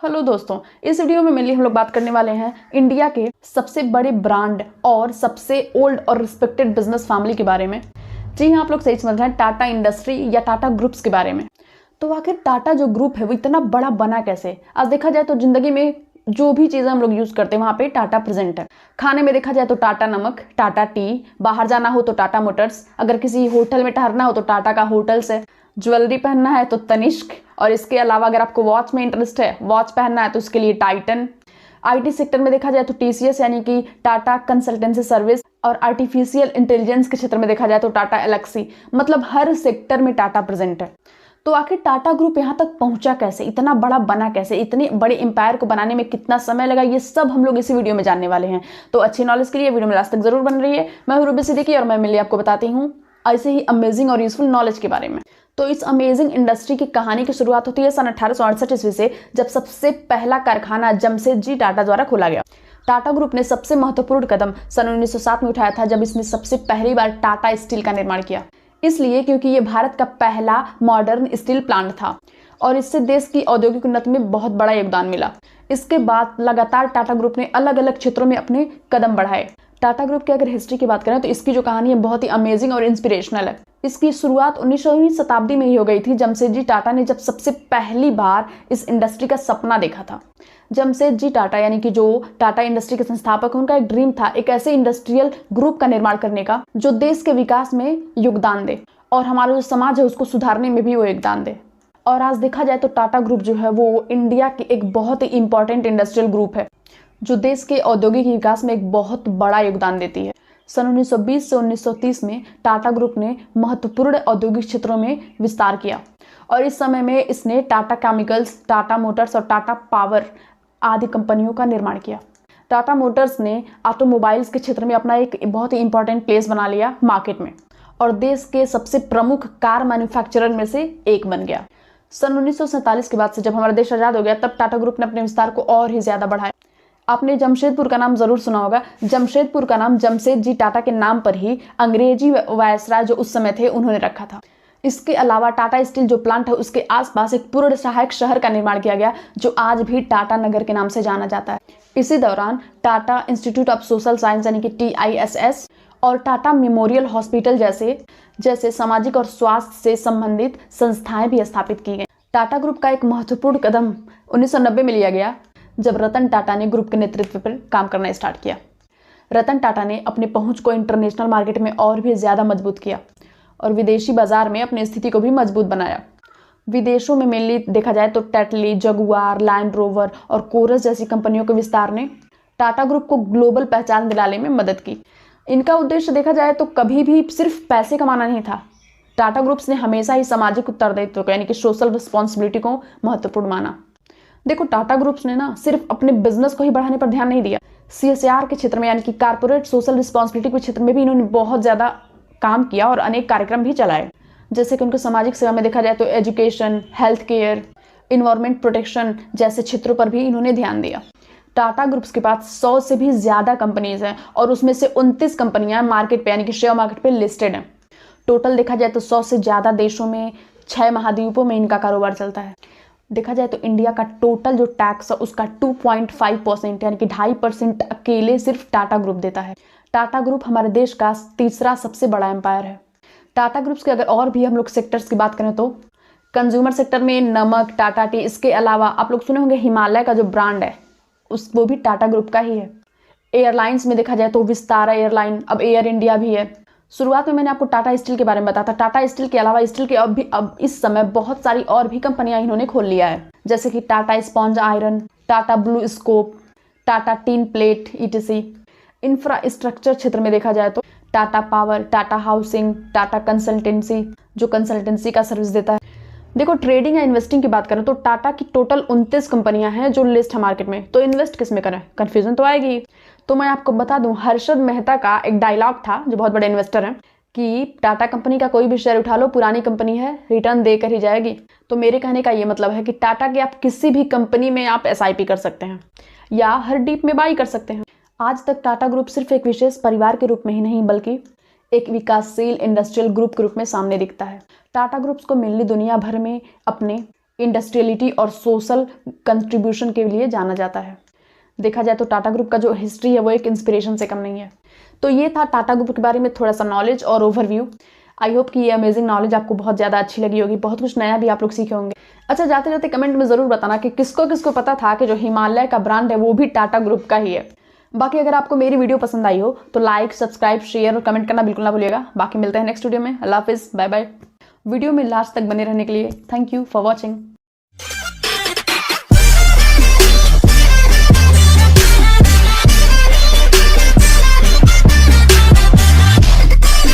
Hello दोस्तों, इस video में मेनली हम लोग बात करने वाले हैं इंडिया के सबसे बड़े ब्रांड और सबसे ओल्ड और रिस्पेक्टेड बिजनेस फैमिली के बारे में। जी हाँ, आप लोग सही समझ रहे हैं, टाटा इंडस्ट्री या टाटा ग्रुप्स के बारे में। तो आखिर टाटा जो ग्रुप है वो इतना बड़ा बना कैसे? आज देखा जाए तो जिंदगी में जो भी चीज़ें हम लोग यूज़ करते हैं वहाँ पे टाटा प्रेजेंट है। खाने में देखा जाए तो टाटा नमक, टाटा टी, बाहर जाना हो तो टाटा मोटर्स, अगर किसी होटल में ठहरना हो तो टाटा का होटल्स है, ज्वेलरी पहनना है तो तनिष्क, और इसके अलावा अगर आपको वॉच में इंटरेस्ट है, वॉच पहनना है तो उसके लिए टाइटन। आईटी सेक्टर में देखा जाए तो टीसीएस यानी कि टाटा कंसल्टेंसी सर्विस, और आर्टिफिशियल इंटेलिजेंस के क्षेत्र में देखा जाए तो टाटा एलेक्सी। मतलब हर सेक्टर में टाटा प्रेजेंट है। तो आखिर टाटा ग्रुप यहाँ तक पहुंचा कैसे, इतना बड़ा बना कैसे, इतने बड़े एम्पायर को बनाने में कितना समय लगा, ये सब हम लोग इसी वीडियो में जानने वाले हैं। तो अच्छी नॉलेज के लिए वीडियो में लास्ट तक जरूर बन रही है। मैं हूं रूबी सिद्दीकी और मैं मिली आपको बताती हूँ ऐसे ही अमेजिंग और यूजफुल नॉलेज के बारे में। तो इस अमेजिंग इंडस्ट्री की कहानी की शुरुआत होती है सन 1868 ईस्वी से, जब सबसे पहला कारखाना जमशेदजी टाटा द्वारा खोला गया। टाटा ग्रुप ने सबसे महत्वपूर्ण कदम सन 1907 में उठाया था, जब इसने सबसे पहली बार टाटा स्टील का निर्माण किया। इसलिए क्योंकि ये भारत का पहला मॉडर्न स्टील प्लांट था और इससे देश की औद्योगिक उन्नति में बहुत बड़ा योगदान मिला। इसके बाद लगातार टाटा ग्रुप ने अलग अलग क्षेत्रों में अपने कदम बढ़ाए। टाटा ग्रुप की अगर हिस्ट्री की बात करें तो इसकी जो कहानी है बहुत ही अमेजिंग और इंस्पिरेशनल है। इसकी शुरुआत 19वीं शताब्दी में ही हो गई थी, जमशेदजी टाटा ने जब सबसे पहली बार इस इंडस्ट्री का सपना देखा था। जमशेदजी टाटा यानी कि जो टाटा इंडस्ट्री के संस्थापक, उनका एक ड्रीम था एक ऐसे इंडस्ट्रियल ग्रुप का निर्माण करने का जो देश के विकास में योगदान दे और हमारा जो समाज है उसको सुधारने में भी वो योगदान दे। और आज देखा जाए तो टाटा ग्रुप जो है वो इंडिया की एक बहुत ही इंपॉर्टेंट इंडस्ट्रियल ग्रुप है जो देश के औद्योगिक विकास में एक बहुत बड़ा योगदान देती है। सन 1920 से 1930 में टाटा ग्रुप ने महत्वपूर्ण औद्योगिक क्षेत्रों में विस्तार किया और इस समय में इसने टाटा केमिकल्स, टाटा मोटर्स और टाटा पावर आदि कंपनियों का निर्माण किया। टाटा मोटर्स ने ऑटोमोबाइल्स के क्षेत्र में अपना एक बहुत ही इंपॉर्टेंट प्लेस बना लिया मार्केट में और देश के सबसे प्रमुख कार मैन्युफैक्चरर में से एक बन गया। सन 1947 के बाद से जब हमारा देश आज़ाद हो गया, तब टाटा ग्रुप ने अपने विस्तार को और ही ज़्यादा बढ़ाया। आपने जमशेदपुर का नाम जरूर सुना होगा। जमशेदपुर का नाम जमशेदजी टाटा के नाम पर ही अंग्रेजी वायसराय जो उस समय थे उन्होंने रखा था। इसके अलावा टाटा स्टील जो प्लांट है उसके आसपास एक पूर्ण सहायक शहर का निर्माण किया गया जो आज भी टाटा नगर के नाम से जाना जाता है। इसी दौरान Tata institute of social science यानी कि TISS और टाटा मेमोरियल हॉस्पिटल जैसे सामाजिक और स्वास्थ्य से संबंधित संस्थाएं भी स्थापित की गई। टाटा ग्रुप का एक महत्वपूर्ण कदम 1990 में लिया गया जब रतन टाटा ने ग्रुप के नेतृत्व पर काम करना स्टार्ट किया। रतन टाटा ने अपनी पहुंच को इंटरनेशनल मार्केट में और भी ज़्यादा मजबूत किया और विदेशी बाजार में अपनी स्थिति को भी मजबूत बनाया। विदेशों में मेनली देखा जाए तो टेटली, जगुआर, लैंड रोवर और कोरस जैसी कंपनियों के विस्तार ने टाटा ग्रुप को ग्लोबल पहचान दिलाने में मदद की। इनका उद्देश्य देखा जाए तो कभी भी सिर्फ पैसे कमाना नहीं था। टाटा ग्रुप्स ने हमेशा ही सामाजिक उत्तरदायित्व को यानी कि सोशल रिस्पॉन्सिबिलिटी को महत्वपूर्ण माना। देखो, टाटा ग्रुप्स ने ना सिर्फ अपने बिजनेस को ही बढ़ाने पर ध्यान नहीं दिया, CSR के क्षेत्र में यानी कि कारपोरेट सोशल रिस्पॉन्सिबिलिटी के क्षेत्र में भी इन्होंने बहुत ज़्यादा काम किया और अनेक कार्यक्रम भी चलाए। जैसे कि उनके सामाजिक सेवा में देखा जाए तो education, health care, environment protection जैसे क्षेत्रों पर भी इन्होंने ध्यान दिया। टाटा ग्रुप्स के पास 100 से भी ज़्यादा कंपनीज हैं और उसमें से 29 कंपनियां मार्केट पे यानी कि शेयर मार्केट पे लिस्टेड हैं। टोटल देखा जाए तो 100 से ज़्यादा देशों में 6 महाद्वीपों में इनका कारोबार चलता है। देखा जाए तो इंडिया का टोटल जो टैक्स है उसका 2.5% यानी कि 2.5% अकेले सिर्फ टाटा ग्रुप देता है। टाटा ग्रुप हमारे देश का तीसरा सबसे बड़ा एम्पायर है। टाटा ग्रुप्स के अगर और भी हम लोग सेक्टर्स की बात करें तो कंज्यूमर सेक्टर में नमक, टाटा टी, इसके अलावा आप लोग सुने होंगे हिमालय का जो ब्रांड है वो भी टाटा ग्रुप का ही है। एयरलाइंस में देखा जाए तो विस्तारा एयरलाइन, अब एयर इंडिया भी है। शुरुआत में मैंने आपको टाटा स्टील के बारे में बताया था। टाटा स्टील के अलावा स्टील के अब इस समय बहुत सारी और भी कंपनियां इन्होंने खोल लिया है, जैसे कि Tata sponge iron, Tata blue scope, Tata tin plate ETC। Infrastructure क्षेत्र में देखा जाए तो Tata power, Tata housing, Tata consultancy जो कंसल्टेंसी का सर्विस देता है। देखो, ट्रेडिंग या इन्वेस्टिंग की बात करें तो टाटा की टोटल 29 कंपनियां हैं जो लिस्ट है मार्केट में। तो इन्वेस्ट किस में करें, कंफ्यूजन तो आएगी। तो मैं आपको बता दूं, हर्षद मेहता का एक डायलॉग था जो बहुत बड़े इन्वेस्टर हैं कि टाटा कंपनी का कोई भी शेयर उठा लो, पुरानी कंपनी है, रिटर्न देकर ही जाएगी। तो मेरे कहने का ये मतलब है कि टाटा के आप किसी भी कंपनी में आप SIP कर सकते हैं या हर डीप में बाई कर सकते हैं। आज तक टाटा ग्रुप सिर्फ एक विशेष परिवार के रूप में ही नहीं बल्कि एक विकासशील इंडस्ट्रियल ग्रुप के रूप में सामने दिखता है। टाटा ग्रुप्स को मेनली दुनिया भर में अपने इंडस्ट्रियलिटी और सोशल कंट्रीब्यूशन के लिए जाना जाता है। देखा जाए तो टाटा ग्रुप का जो हिस्ट्री है वो एक इंस्पिरेशन से कम नहीं है। तो ये था टाटा ग्रुप के बारे में थोड़ा सा नॉलेज और ओवरव्यू। आई होप कि ये अमेजिंग नॉलेज आपको बहुत ज़्यादा अच्छी लगी होगी, बहुत कुछ नया भी आप लोग सीखे होंगे। अच्छा, जाते जाते कमेंट में ज़रूर बताना कि किसको किसको पता था कि जो हिमालय का ब्रांड है वो भी टाटा ग्रुप का ही है। बाकी अगर आपको मेरी वीडियो पसंद आई हो तो लाइक, सब्सक्राइब, शेयर और कमेंट करना बिल्कुल ना भूलिएगा। बाकी मिलते हैं नेक्स्ट वीडियो में। अल्लाह हाफिज़, बाय बाय। वीडियो में लास्ट तक बने रहने के लिए थैंक यू फॉर वॉचिंग।